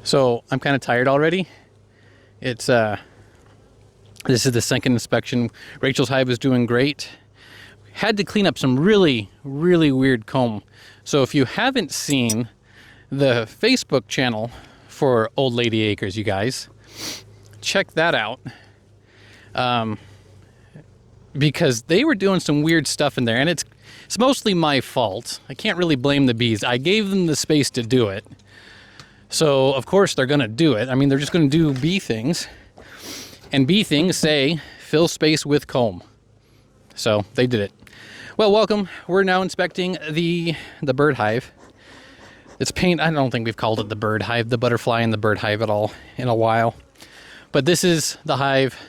So I'm kind of tired already. It's this is the second inspection. Rachel's hive is doing great. Had to clean up some really weird comb. So if you haven't seen the Facebook channel for Old Lady Acres, you guys, check that out. Because they were doing some weird stuff in there, and it's mostly my fault. I can't really blame the bees. I gave them the space to do it. So, of course, they're going to do it. I mean, they're just going to do bee things. And bee things say, fill space with comb. So, they did it. Well, welcome. We're now inspecting the bird hive. It's paint. I don't think we've called it the bird hive, the butterfly and the bird hive at all in a while. But this is the hive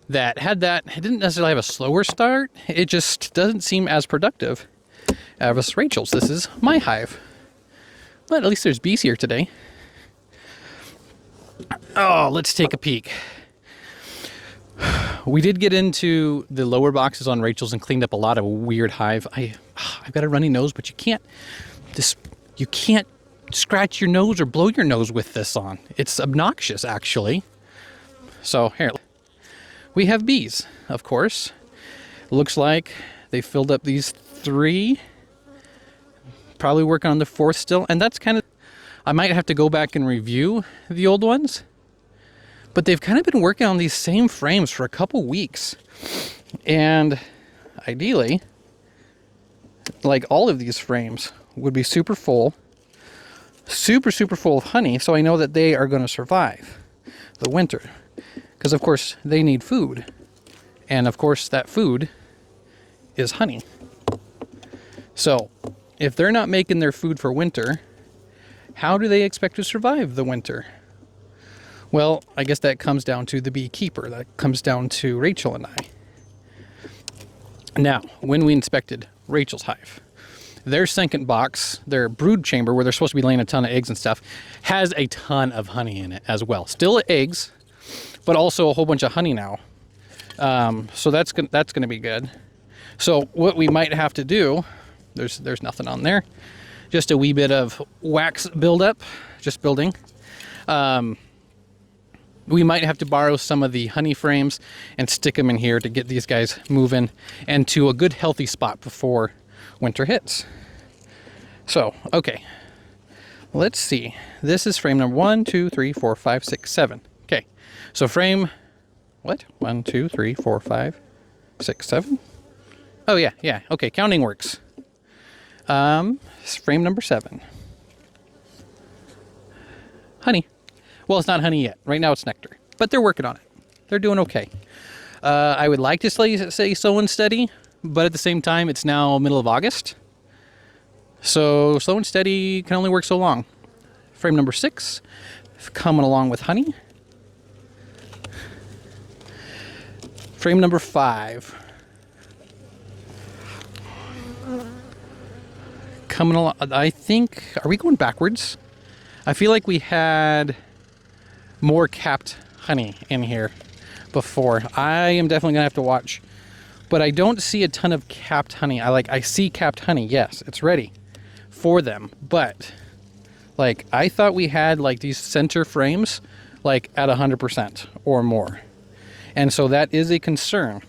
that had that. It didn't necessarily have a slower start. It just doesn't seem as productive as Rachel's. This is my hive. But at least there's bees here today. Oh, let's take a peek. We did get into the lower boxes on Rachel's and cleaned up a lot of weird hive. I've got a runny nose, but you can't scratch your nose or blow your nose with this on. It's obnoxious, actually. So here, we have bees, of course. Looks like they filled up these 3. Probably working on the 4th still. And that's kind of, I might have to go back and review the old ones. But they've kind of been working on these same frames for a couple weeks. And ideally, like all of these frames would be super full. Super full of honey. So I know that they are going to survive the winter. Because, of course, they need food. And, of course, that food is honey. So, if they're not making their food for winter, how do they expect to survive the winter? Well, I guess that comes down to the beekeeper. That comes down to Rachel and I. Now, when we inspected Rachel's hive, their second box, their brood chamber, where they're supposed to be laying a ton of eggs and stuff, has a ton of honey in it as well. Still eggs, but also a whole bunch of honey now. So that's going to be good. So what we might have to do, there's nothing on there, just a wee bit of wax buildup, just building. We might have to borrow some of the honey frames and stick them in here to get these guys moving and to a good healthy spot before winter hits. So, okay, let's see. This is frame number 1, 2, 3, 4, 5, 6, 7. Okay, so frame, what? 1, 2, 3, 4, 5, 6, 7. Oh yeah, okay, counting works. Frame number 7. Honey. Well, it's not honey yet. Right now it's nectar, but they're working on it. They're doing okay. I would like to say slow and steady, but at the same time, it's now middle of August. So slow and steady can only work so long. Frame number 6, coming along with honey. Frame number 5. Coming along, I think, are we going backwards? I feel like we had more capped honey in here before. I am definitely gonna have to watch, but I don't see a ton of capped honey. I see capped honey, yes, it's ready for them, but like I thought we had like these center frames like at 100% or more. And so that is a concern.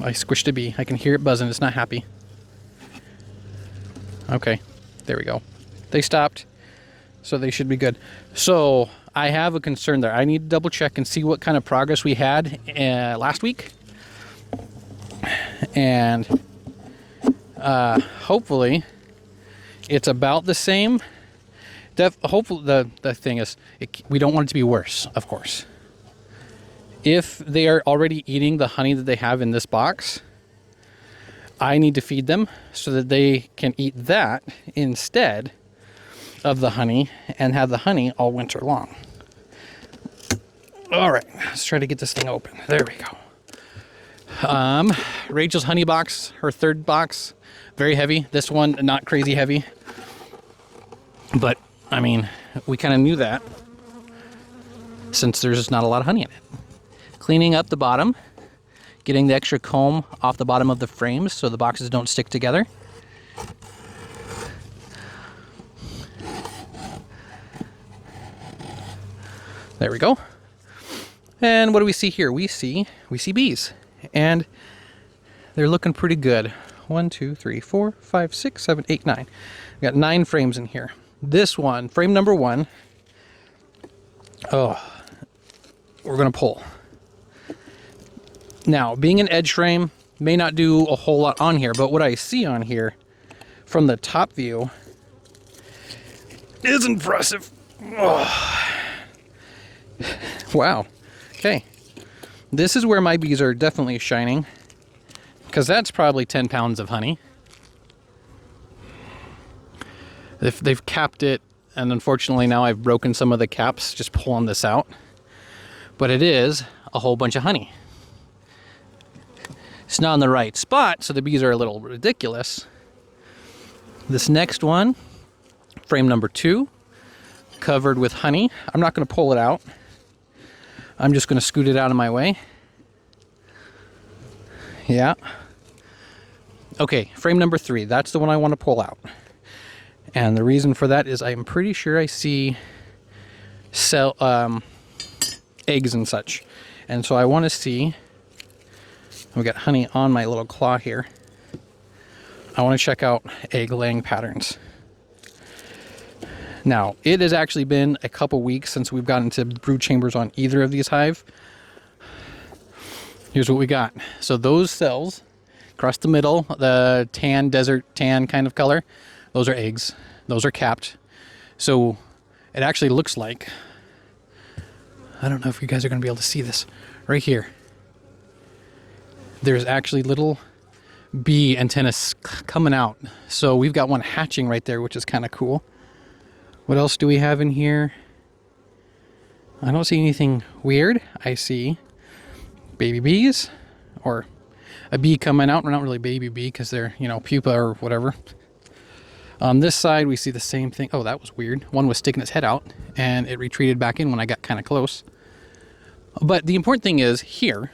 I squished a bee. I can hear it buzzing. It's not happy. Okay, there we go. They stopped, so they should be good. So I have a concern there. I need to double check and see what kind of progress we had last week. And hopefully it's about the same. Hopefully the thing is, we don't want it to be worse, of course. If they are already eating the honey that they have in this box, I need to feed them so that they can eat that instead of the honey and have the honey all winter long. All right, let's try to get this thing open. There we go. Rachel's honey box, her 3rd box, very heavy. This one, not crazy heavy. But, I mean, we kind of knew that since there's not a lot of honey in it. Cleaning up the bottom, getting the extra comb off the bottom of the frames so the boxes don't stick together. There we go. And what do we see here? We see bees, and they're looking pretty good. 1, 2, 3, 4, 5, 6, 7, 8, 9. We got 9 frames in here. This one, frame number 1. Oh, we're gonna pull. Now, being an edge frame may not do a whole lot on here, but what I see on here from the top view is impressive. Oh. Wow. Okay. This is where my bees are definitely shining, because that's probably 10 pounds of honey. They've capped it, and unfortunately now I've broken some of the caps just pulling this out. But it is a whole bunch of honey. It's not in the right spot, so the bees are a little ridiculous. This next one, frame number 2, covered with honey. I'm not going to pull it out. I'm just going to scoot it out of my way. Yeah. Okay, frame number 3. That's the one I want to pull out. And the reason for that is I'm pretty sure I see eggs and such. And so I want to see, we got honey on my little claw here. I want to check out egg laying patterns. Now, it has actually been a couple weeks since we've gotten to brood chambers on either of these hive. Here's what we got. So those cells across the middle, the tan, desert tan kind of color, those are eggs. Those are capped. So it actually looks like, I don't know if you guys are going to be able to see this right here. There's actually little bee antennas coming out. So we've got one hatching right there, which is kind of cool. What else do we have in here? I don't see anything weird. I see baby bees, or a bee coming out. We're not really baby bee because they're, you know, pupa or whatever. On this side, we see the same thing. Oh, that was weird. One was sticking its head out, and it retreated back in when I got kind of close. But the important thing is here,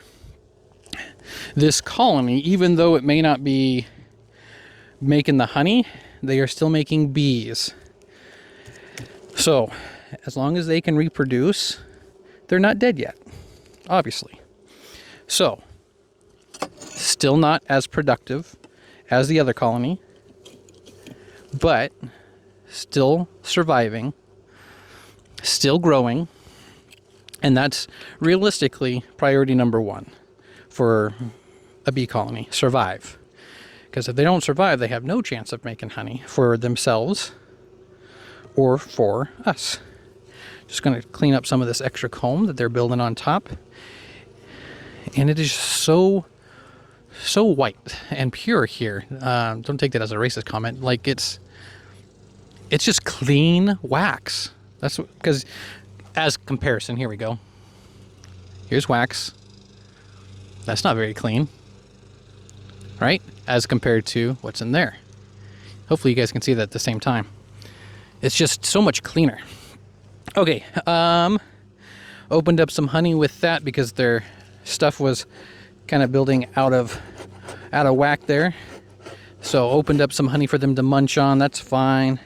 this colony, even though it may not be making the honey, they are still making bees. So, as long as they can reproduce, they're not dead yet, obviously. So, still not as productive as the other colony, but still surviving, still growing, and that's realistically priority number 1 for a bee colony: survive. Because if they don't survive, they have no chance of making honey for themselves or for us. Just going to clean up some of this extra comb that they're building on top. And it is so white and pure here. Don't take that as a racist comment. Like, it's just clean wax. That's because, as comparison, here we go. Here's wax. That's not very clean, right? As compared to what's in there. Hopefully you guys can see that at the same time. It's just so much cleaner. Okay, opened up some honey with that because their stuff was kind of building out of whack there. So opened up some honey for them to munch on. That's fine.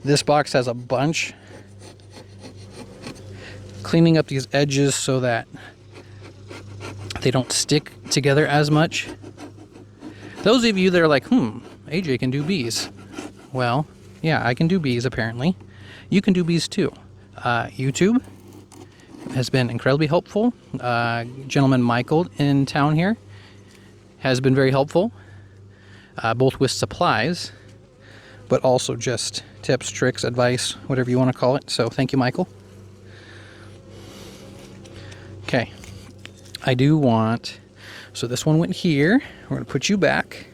This box has a bunch. Cleaning up these edges so that they don't stick together as much. Those of you that are like, AJ can do bees. Well, yeah, I can do bees apparently. You can do bees too. YouTube has been incredibly helpful. Gentleman Michael in town here has been very helpful, both with supplies, but also just tips, tricks, advice, whatever you want to call it. So thank you, Michael. Okay, I do want, so this one went here. We're going to put you back.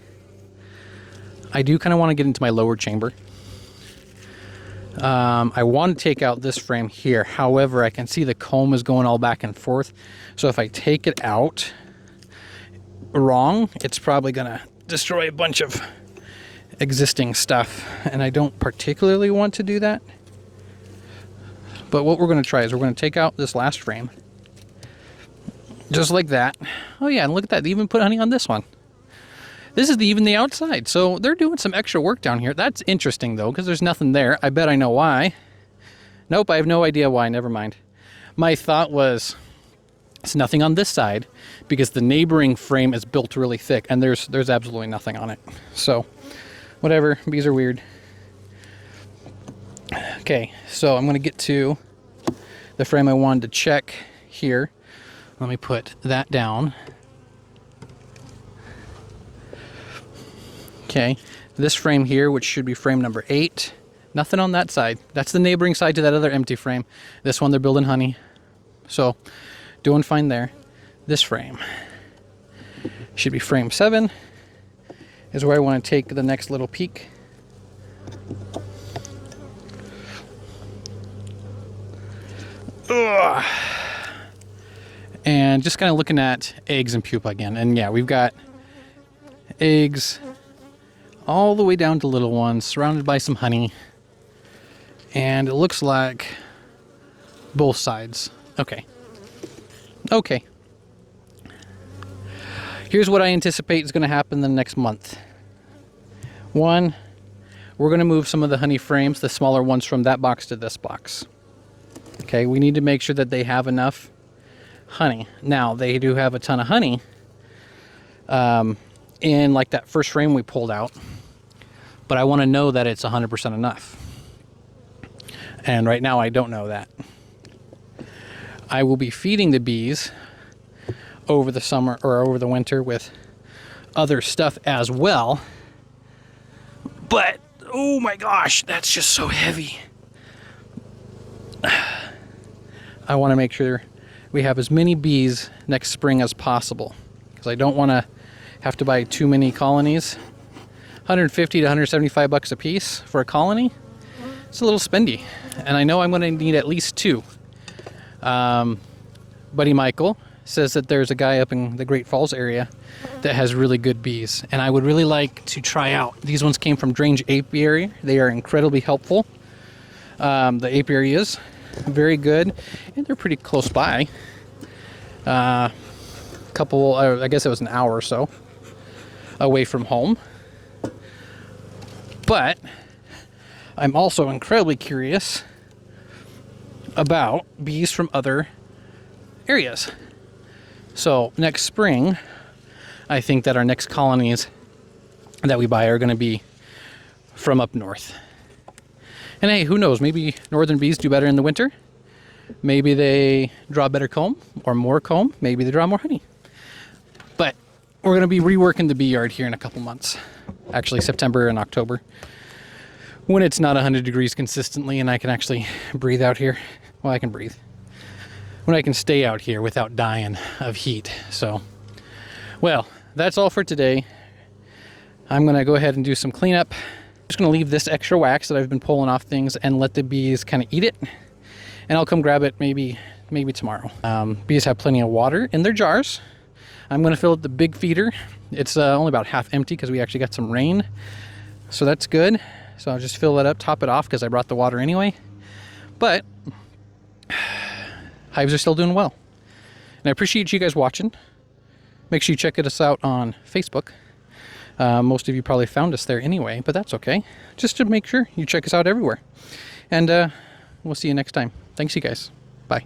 I do kind of want to get into my lower chamber. I want to take out this frame here. However, I can see the comb is going all back and forth. So if I take it out wrong, it's probably going to destroy a bunch of existing stuff. And I don't particularly want to do that. But what we're going to try is we're going to take out this last frame. Just like that. Oh yeah, and look at that. They even put honey on this one. This is even the outside. So they're doing some extra work down here. That's interesting though, because there's nothing there. I bet I know why. Nope, I have no idea why. Never mind. My thought was, it's nothing on this side because the neighboring frame is built really thick and there's absolutely nothing on it. So whatever, bees are weird. Okay, so I'm gonna get to the frame I wanted to check here. Let me put that down. Okay, this frame here, which should be frame number 8, nothing on that side. That's the neighboring side to that other empty frame. This one, they're building honey. So, doing fine there. This frame should be frame 7, is where I want to take the next little peek. Ugh. And just kind of looking at eggs and pupa again. And yeah, we've got eggs all the way down to little ones, surrounded by some honey. And it looks like both sides. Okay. Okay. Here's what I anticipate is going to happen the next month. 1, we're going to move some of the honey frames, the smaller ones, from that box to this box. Okay, we need to make sure that they have enough honey. Now, they do have a ton of honey in like that first frame we pulled out, but I want to know that it's 100% enough. And right now I don't know that. I will be feeding the bees over the summer or over the winter with other stuff as well. But, oh my gosh, that's just so heavy. I want to make sure we have as many bees next spring as possible, because I don't want to have to buy too many colonies. 150 to 175 bucks a piece for a colony. It's a little spendy, and I know I'm going to need at least 2. Buddy Michael says that there's a guy up in the Great Falls area that has really good bees, and I would really like to try out. These ones came from Grange Apiary. They are incredibly helpful. The apiary is very good, and they're pretty close by. I guess it was an hour or so away from home. But I'm also incredibly curious about bees from other areas. So next spring, I think that our next colonies that we buy are going to be from up north. And hey, who knows? Maybe northern bees do better in the winter. Maybe they draw better comb or more comb. Maybe they draw more honey. But we're going to be reworking the bee yard here in a couple months. Actually, September and October. When it's not 100 degrees consistently and I can actually breathe out here. Well, I can breathe. When I can stay out here without dying of heat. So, well, that's all for today. I'm going to go ahead and do some cleanup. Just going to leave this extra wax that I've been pulling off things and let the bees kind of eat it. And I'll come grab it maybe tomorrow. Bees have plenty of water in their jars. I'm going to fill up the big feeder. It's only about half empty because we actually got some rain. So that's good. So I'll just fill that up, top it off because I brought the water anyway. But hives are still doing well. And I appreciate you guys watching. Make sure you check us out on Facebook. Most of you probably found us there anyway, but that's okay. Just to make sure you check us out everywhere. And we'll see you next time. Thanks, you guys. Bye.